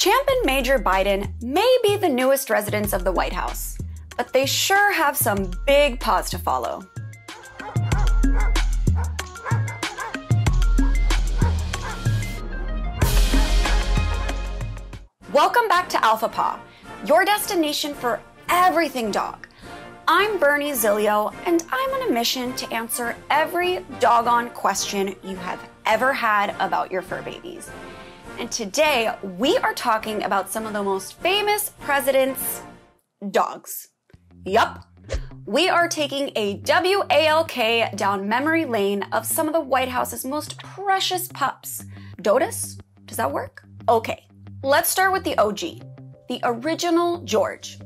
Champ and Major Biden may be the newest residents of the White House, but they sure have some big paws to follow. Welcome back to Alpha Paw, your destination for everything dog. I'm Bernie Zilio, and I'm on a mission to answer every doggone question you have ever had about your fur babies. And today, we are talking about some of the most famous presidents' dogs. Yup, we are taking a WALK down memory lane of some of the White House's most precious pups. Dotus? Does that work? Okay, let's start with the OG, the original George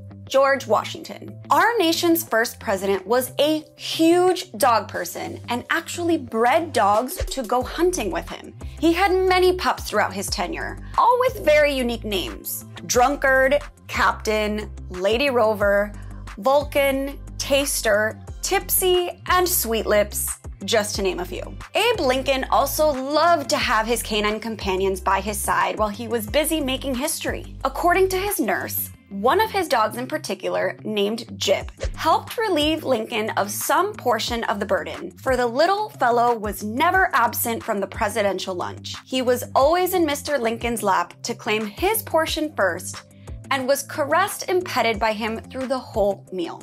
Washington. Our nation's first president was a huge dog person and actually bred dogs to go hunting with him. He had many pups throughout his tenure, all with very unique names. Drunkard, Captain, Lady Rover, Vulcan, Taster, Tipsy, and Sweet Lips, just to name a few. Abe Lincoln also loved to have his canine companions by his side while he was busy making history. According to his nurse, one of his dogs in particular, named Jip, helped relieve Lincoln of some portion of the burden, for the little fellow was never absent from the presidential lunch. He was always in Mr. Lincoln's lap to claim his portion first, and was caressed and petted by him through the whole meal.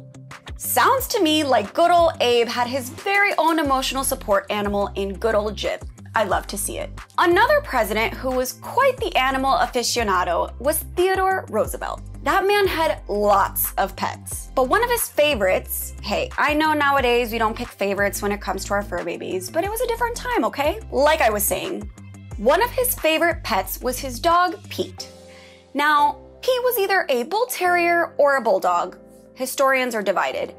Sounds to me like good old Abe had his very own emotional support animal in good old Jip. I love to see it. Another president who was quite the animal aficionado was Theodore Roosevelt. That man had lots of pets. But one of his favorites, hey, I know nowadays we don't pick favorites when it comes to our fur babies, but it was a different time, okay? Like I was saying, one of his favorite pets was his dog, Pete. Now, Pete was either a bull terrier or a bulldog. Historians are divided,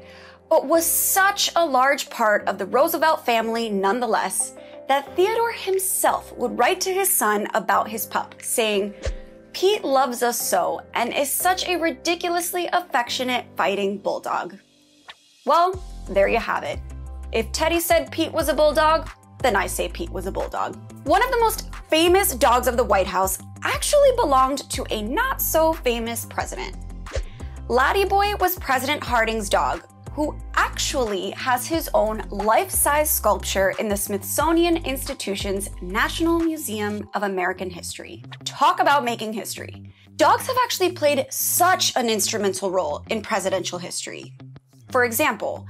but was such a large part of the Roosevelt family nonetheless that Theodore himself would write to his son about his pup, saying, "Pete loves us so and is such a ridiculously affectionate fighting bulldog." Well, there you have it. If Teddy said Pete was a bulldog, then I say Pete was a bulldog. One of the most famous dogs of the White House actually belonged to a not so famous president. Laddie Boy was President Harding's dog, who actually has his own life-size sculpture in the Smithsonian Institution's National Museum of American History. Talk about making history. Dogs have actually played such an instrumental role in presidential history. For example,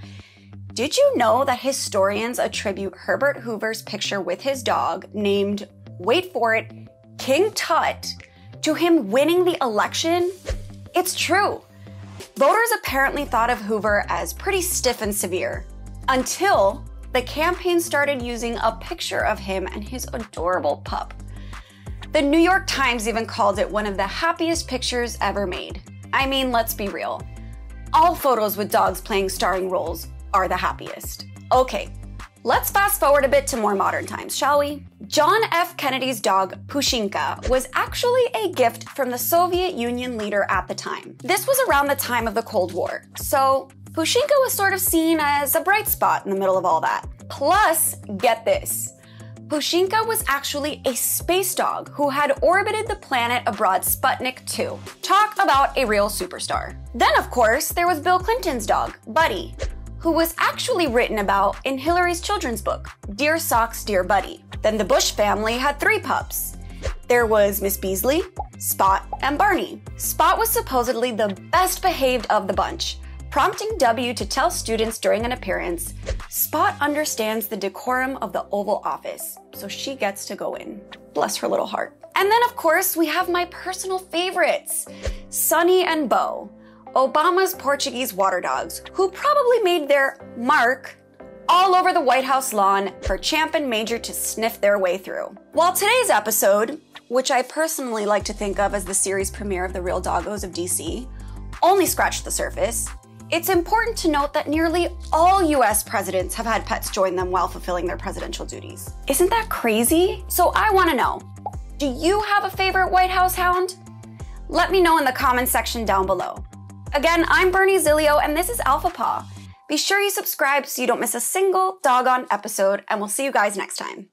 did you know that historians attribute Herbert Hoover's picture with his dog, named, wait for it, King Tut, to him winning the election? It's true. Voters apparently thought of Hoover as pretty stiff and severe, until the campaign started using a picture of him and his adorable pup. The New York Times even called it one of the happiest pictures ever made. I mean, let's be real. All photos with dogs playing starring roles are the happiest. Okay, let's fast forward a bit to more modern times, shall we? John F. Kennedy's dog, Pushinka, was actually a gift from the Soviet Union leader at the time. This was around the time of the Cold War, so Pushinka was sort of seen as a bright spot in the middle of all that. Plus, get this, Pushinka was actually a space dog who had orbited the planet aboard Sputnik 2. Talk about a real superstar. Then, of course, there was Bill Clinton's dog, Buddy, who was actually written about in Hillary's children's book, Dear Socks, Dear Buddy. Then the Bush family had 3 pups. There was Miss Beasley, Spot, and Barney. Spot was supposedly the best behaved of the bunch, prompting W to tell students during an appearance, "Spot understands the decorum of the Oval Office, so she gets to go in." Bless her little heart. And then, of course, we have my personal favorites, Sunny and Bo, Obama's Portuguese water dogs, who probably made their mark all over the White House lawn for Champ and Major to sniff their way through. While today's episode, which I personally like to think of as the series premiere of The Real Doggos of DC, only scratched the surface, it's important to note that nearly all US presidents have had pets join them while fulfilling their presidential duties. Isn't that crazy? So I want to know, do you have a favorite White House hound? Let me know in the comments section down below. Again, I'm Bernie Zilio, and this is Alpha Paw. Be sure you subscribe so you don't miss a single doggone episode, and we'll see you guys next time.